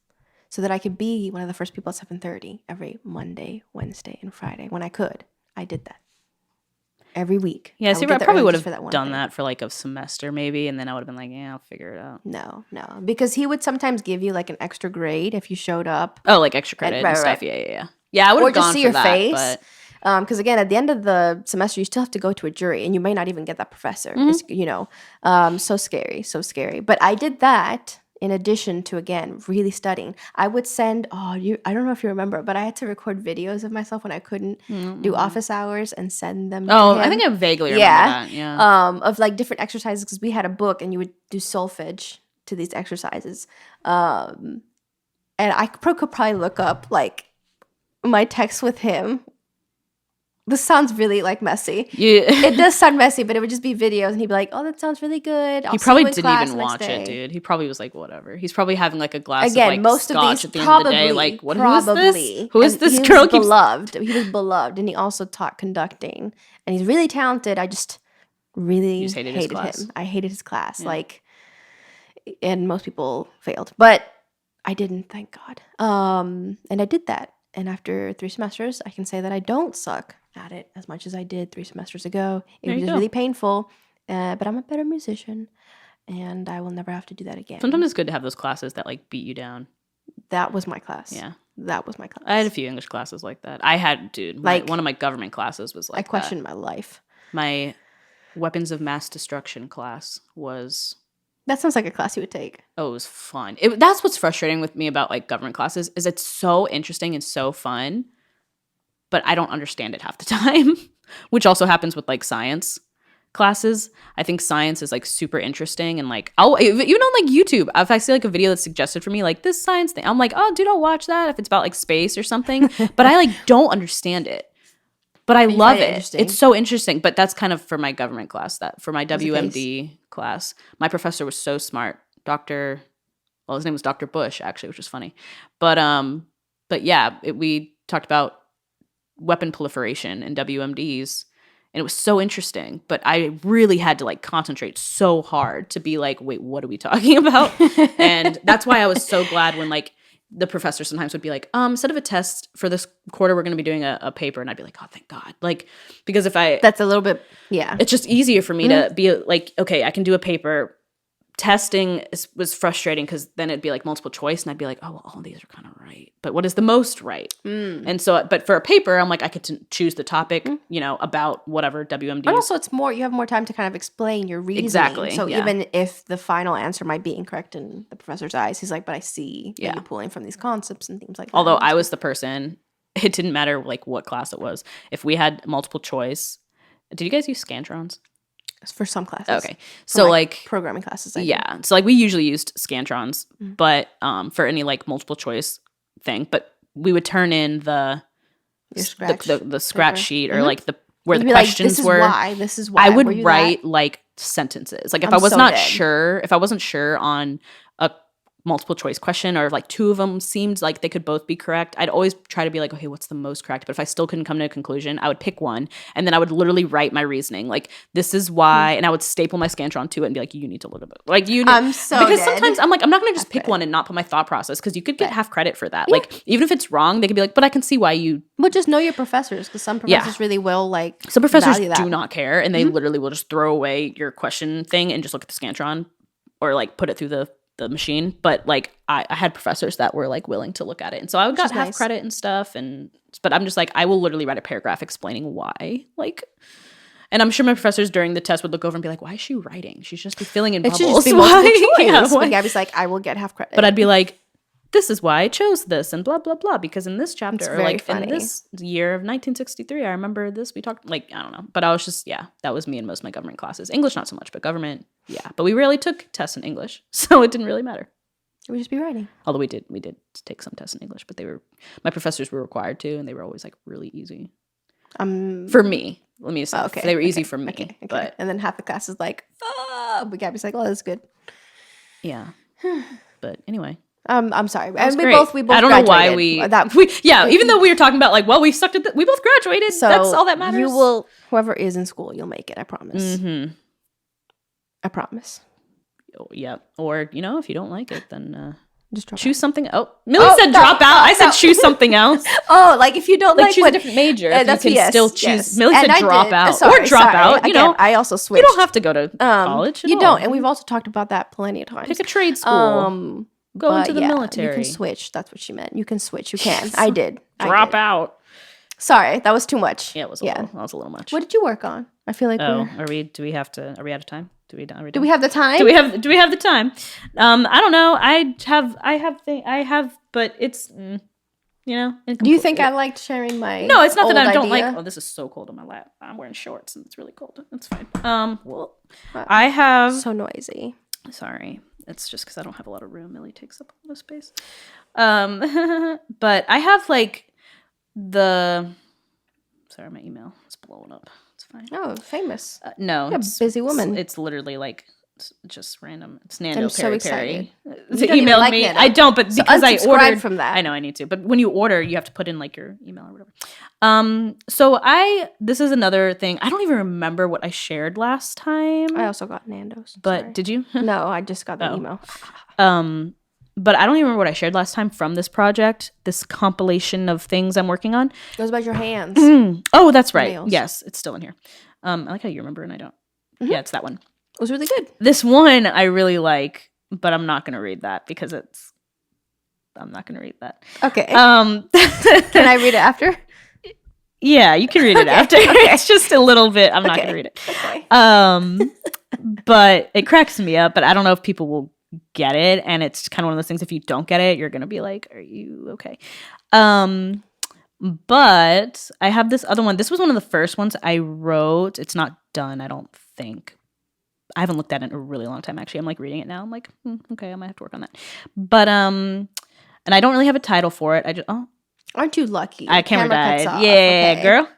so that I could be one of the first people at 7:30 every Monday, Wednesday, and Friday when I could. I did that every week. Yeah, see, would get I there probably early would just have for one done thing. that for like a semester maybe, and then I would have been like, yeah, I'll figure it out. No, because he would sometimes give you like an extra grade if you showed up. Oh, like extra credit right, and stuff. right. Yeah. Yeah, I would Or have just gone see for your that, face. but Because again, at the end of the semester, you still have to go to a jury, and you may not even get that professor. Mm-hmm. It's, so scary. But I did that in addition to again really studying. I would send. I don't know if you remember, but I had to record videos of myself when I couldn't do office hours and send them. oh, to I him. think I vaguely remember Yeah. that. Yeah. Of like different exercises because we had a book, and you would do solfege to these exercises. And I could probably look up like my text with him. This sounds really like messy. It does sound messy, but it would just be videos, and he'd be like, "Oh, that sounds really good." He probably didn't even watch it, dude. He probably was like, whatever. He's probably having like a glass Again, of like most of scotch these at the end probably, of the day. Like, who is probably. this? Who is And this he girl? Was beloved. He was beloved, and he also taught conducting, and he's really talented. I just really You just hated his class. him. I hated his class, Yeah. like, and most people failed, but I didn't. Thank God. And I did that, and after 3 semesters, I can say that I don't suck at it as much as I did 3 semesters ago. It There you was go. really painful, but I'm a better musician, and I will never have to do that again. Sometimes it's good to have those classes that like beat you down. That was my class. Yeah. That was my class. I had a few English classes like that. I had, dude, Like- one of my government classes was like I that. questioned my life. My weapons of mass destruction class was, That sounds like a class you would take. oh, it was fun. That's what's frustrating with me about like government classes is it's so interesting and so fun, but I don't understand it half the time, which also happens with like science classes. I think science is like super interesting and like I'll even on like YouTube, if I see like a video that's suggested for me like this science thing, I'm like, oh dude, I'll watch that if it's about like space or something. But I like don't understand it. But I love find it it. interesting. It's so interesting. But that's kind of for my government class. That for my was the WMD class, my professor was so smart. His name was Dr. Bush actually, which is funny. But yeah, we talked about weapon proliferation in WMDs. And it was so interesting, but I really had to like concentrate so hard to be like, wait, what are we talking about? And that's why I was so glad when like the professor sometimes would be like, instead of a test for this quarter, we're going to be doing a paper. And I'd be like, oh, thank God. Like, because That's a little bit, yeah. it's just easier for me to be like, okay, I can do a paper. Testing was frustrating because then it'd be like multiple choice and I'd be like, oh, well, all these are kind of right. But what is the most right? And so, but for a paper, I'm like, I could choose the topic, about whatever WMD. But also it's you have more time to kind of explain your reasoning. Exactly, So yeah. even if the final answer might be incorrect in the professor's eyes, he's like, but I see Yeah. you pulling from these concepts and things like that. Although I was the person, it didn't matter like what class it was. If we had multiple choice, did you guys use Scantrons? For some classes. Okay. So like programming classes. I did. yeah. So like we usually used Scantrons, but for any like multiple choice thing, but we would turn in the Your scratch paper. sheet or like where You'd the be like, questions this is were. why. This is why. I Were would you write that? like sentences. Like if I'm I was so not dead. sure, if I wasn't sure on a multiple choice question, or if like two of them seemed like they could both be correct, I'd always try to be like, okay, what's the most correct? But if I still couldn't come to a conclusion, I would pick one, and then I would literally write my reasoning. Like, this is why, and I would staple my Scantron to it and be like, you need to look at it. Like, you I'm so because dead. sometimes I'm like, I'm not going to just pick Half one and not put my thought process, because you could get half credit for that. Like, even if it's wrong, they could be like, but I can see why you. But just know your professors, because some professors really will like. Some professors value that. do not care, and they literally will just throw away your question thing and just look at the Scantron, or like put it through the machine. But like I had professors that were like willing to look at it, and so I would got half nice. credit and stuff. And but I'm just like, I will literally write a paragraph explaining why. Like, and I'm sure my professors during the test would look over and be like, why is she writing? She should just be filling in It bubbles. should just be Why? multiple choice. Yeah, why? But Gabby's like, I will get half credit. But I'd be like, this is why I chose this, and blah blah blah, because in this chapter, It's or very like funny. in this year of 1963, I remember this. We talked, like, I don't know, but I was just, yeah, that was me in most of my government classes. English not so much, but government, yeah. But we rarely took tests in English, so it didn't really matter. It would just be writing. Although we did take some tests in English, but my professors were required to, and they were always like really easy for me. Let me just say, Okay, they were easy okay, for me, okay. but And then half the class is like, but Gabby's like, oh, that's good. yeah. But anyway. I'm sorry. That was And we great. both I don't know why graduated. even though we were talking about like, well, we sucked at we both graduated. So that's all that matters. You will, whoever is in school, you'll make it. I promise. Mm-hmm. I promise. Yeah. Or, if you don't like it, then Just drop choose something. Oh, Millie said no, drop out. I said no. choose something else. out. Oh, like if you don't Like like choose what, a different major. that's you can yes, still choose. yes. Millie And said I drop did. out Sorry, or drop sorry. out. Again, I also switched. You don't have to go to college. At You all. don't. And we've also talked about that plenty of times. Pick a trade school. Go But into the yeah, military. You can switch. That's what she meant. You can switch. You can. I did. Drop out. Sorry, that was too much. Yeah, it was that was a little much. What did you work on? I feel like are we out of time? Are we do we have the time? Do we have the time? I don't know. I have, but it's Do you think I liked sharing my No, it's not that I don't idea? like. Oh, this is so cold on my lap. I'm wearing shorts and it's really cold. It's fine. Well, I have. So noisy. Sorry, it's just because I don't have a lot of room. Millie takes up a lot of space. But I have like the. Sorry, my email is blowing up. It's fine. Oh, famous. No, You're a busy woman. It's literally like just random. It's Nando I'm so Peri excited. Peri. You don't even Emailed like me. Nando. I don't, but So because I unsubscribe ordered from that. I know I need to, but when you order, you have to put in like your email or whatever. So this is another thing. I don't even remember what I shared last time. I also got Nando's. But Sorry. did you? No, I just got the Oh. email. But I don't even remember what I shared last time from this project, this compilation of things I'm working on. It was about your hands. Oh, that's right. Nails. Yes, it's still in here. I like how you remember and I don't. Mm-hmm. Yeah, it's that one. It was really good. This one I really like, but I'm not going to read that because I'm not going to read that. Okay. Can Can I read it after? Yeah, you can read it Okay, after. okay. It's just a little bit. I'm not Okay, going to read it. Okay. But it cracks me up, but I don't know if people will get it. And it's kind of one of those things, if you don't get it, you're going to be like, are you okay? But I have this other one. This was one of the first ones I wrote. It's not done, I don't think. I haven't looked at it in a really long time, actually. I'm like reading it now. I'm like, okay, I might have to work on that. But, and I don't really have a title for it. Aren't you lucky? Camera cuts died. off. Yeah, Okay. girl.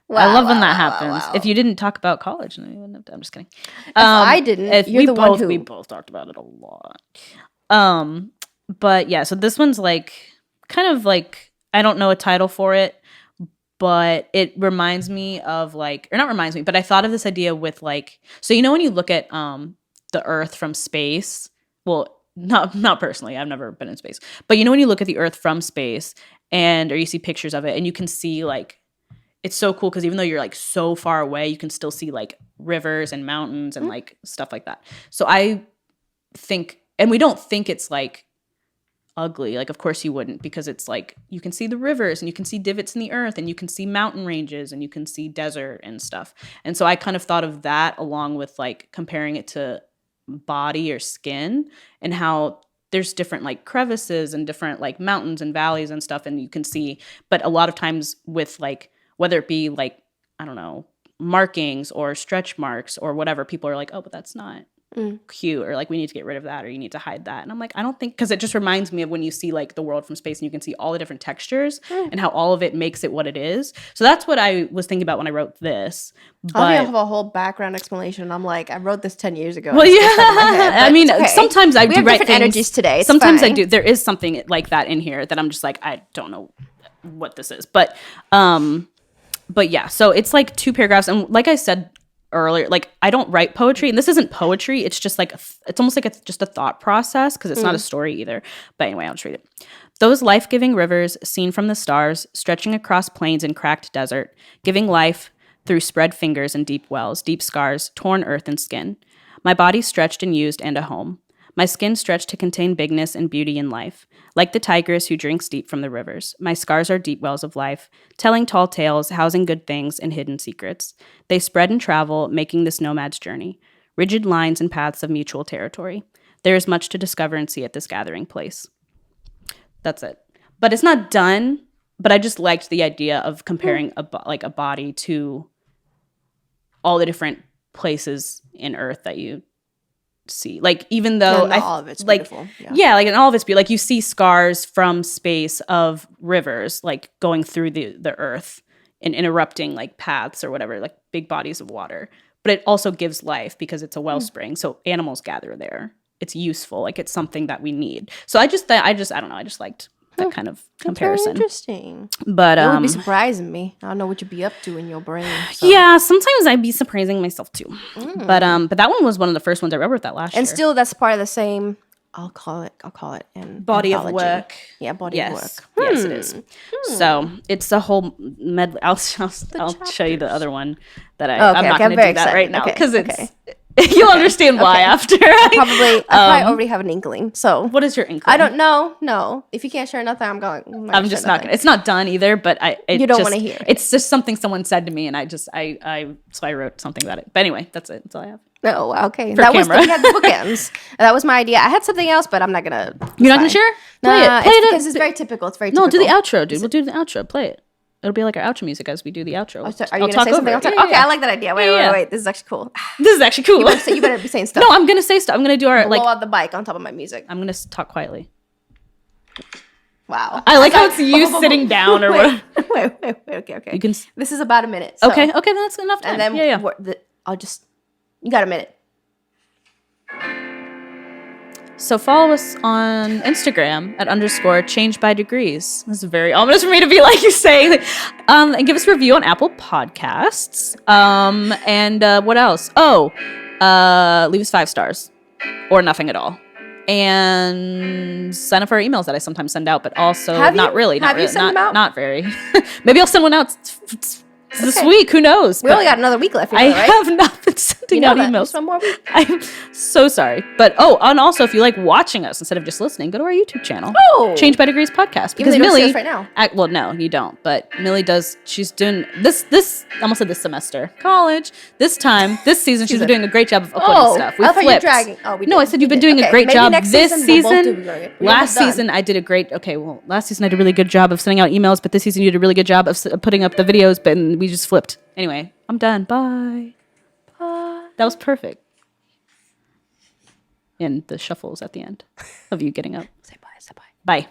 I Wow, love when wow, that wow, happens. wow. If you didn't talk about college, then you wouldn't have to. I'm just kidding. If I didn't, you're we the one both, who- we both talked about it a lot. But yeah, so this one's like kind of like, I don't know a title for it, but it reminds me of like, or not reminds me, but I thought of this idea with like, so when you look at the Earth from space, well, not personally, I've never been in space, but when you look at the Earth from space or you see pictures of it and you can see like, it's so cool because even though you're like so far away, you can still see like rivers and mountains and like stuff like that. So I think, and we don't think it's like ugly. Like, of course you wouldn't, because it's like you can see the rivers and you can see divots in the earth and you can see mountain ranges and you can see desert and stuff. And so I kind of thought of that along with like comparing it to body or skin and how there's different like crevices and different like mountains and valleys and stuff. And you can see, but a lot of times with like, whether it be like, I don't know, markings or stretch marks or whatever, people are like, oh, but that's not cute, or like we need to get rid of that, or you need to hide that. And I'm like, I don't think, because it just reminds me of when you see like the world from space and you can see all the different textures and how all of it makes it what it is. So that's what I was thinking about when I wrote this. I But have a whole background explanation. I'm like, I wrote this 10 years ago. well, It's still stuck in my yeah, head, I but mean, it's okay. sometimes I We do have write different things. energies today. It's Sometimes I fine. do. There is something like that in here that I'm just like, I don't know what this is, but yeah. So it's like 2 paragraphs, and like I said earlier, like I don't write poetry, and this isn't poetry. It's just like it's almost like just a thought process, because it's not a story either. But anyway, I'll just read it. Those life-giving rivers seen from the stars, stretching across plains and cracked desert, giving life through spread fingers and deep wells, deep scars, torn earth and skin. My body stretched and used and a home. My skin stretched to contain bigness and beauty in life. Like the tigress who drinks deep from the rivers, my scars are deep wells of life, telling tall tales, housing good things and hidden secrets. They spread and travel, making this nomad's journey. Rigid lines and paths of mutual territory. There is much to discover and see at this gathering place. That's it. But it's not done, but I just liked the idea of comparing a body to all the different places in Earth that you see. Like, even though not all of it's like, beautiful. yeah, like in all of it's beautiful. Like you see scars from space of rivers like going through the Earth and interrupting like paths or whatever, like big bodies of water. But it also gives life because it's a wellspring. So animals gather there. It's useful. Like it's something that we need. So I don't know. I just liked that kind of Very comparison. interesting. But It would be surprising me. I don't know what you'd be up to in your brain. So. yeah, sometimes I'd be surprising myself too. But that one was one of the first ones I wrote that last year. And still, that's part of the same. I'll call it. Body of anthology. work. Yeah, body of work. Yes, it is. So it's a whole medley. I'll show you the other one that I'm not going to do that right now because it's you'll understand why after. I probably already have an inkling. So what is your inkling? I don't know. No, if you can't share nothing, I'm just not gonna. It's not done either, but You don't wanna hear it. It's just something someone said to me, and so I wrote something about it. But anyway, that's it. That's all I have. Oh, okay. For That camera. was we had the bookends. That was my idea. I had something else, but I'm not gonna. You're not gonna share? Play it. Play it. Because it's very typical. It's very No, typical. do the outro, dude. We'll do the outro. Play it. It'll be like our outro music as we do the outro. Oh, so are I'll you talk gonna say over something? it. Okay, I like that idea. Wait. This is actually cool. This is actually cool. You better be saying stuff. No, I'm gonna say stuff. I'm gonna do our Blow out the bike on top of my music. I'm gonna talk quietly. Wow. I like how it's you sitting down or what. Wait. Okay. You can. This is about a minute. So, Okay, then that's enough time. And then yeah. you got a minute. So follow us on Instagram at _change_by_degrees. This is very ominous for me to be like you saying. And give us a review on Apple Podcasts. And what else? Leave us 5 stars or nothing at all. And sign up for our emails that I sometimes send out, but also not really. Have you sent them out? Not very. Maybe I'll send one out this week. Who knows? We only got another week left. I right? have not been sending out emails. Just one more week. I'm so sorry. But and also if you like watching us instead of just listening, go to our YouTube channel. Oh. Change by Degrees podcast. Because Even though you don't see Millie us right now. well, no, you don't. But Millie does. She's doing this. I almost said this semester, college. This season, she's been doing a great job of uploading stuff. We I thought you were flipped. dragging. Oh, we No, did. I said you've We been did. doing a Okay, great maybe job next this season. We'll both season. do great. We're Last almost done. season I did a great. Okay, well, last season I did a really good job of sending out emails, but this season you did a really good job of putting up the videos. But we just flipped. Anyway, I'm done. Bye. That was perfect. And the shuffles at the end of you getting up. Say bye. Bye.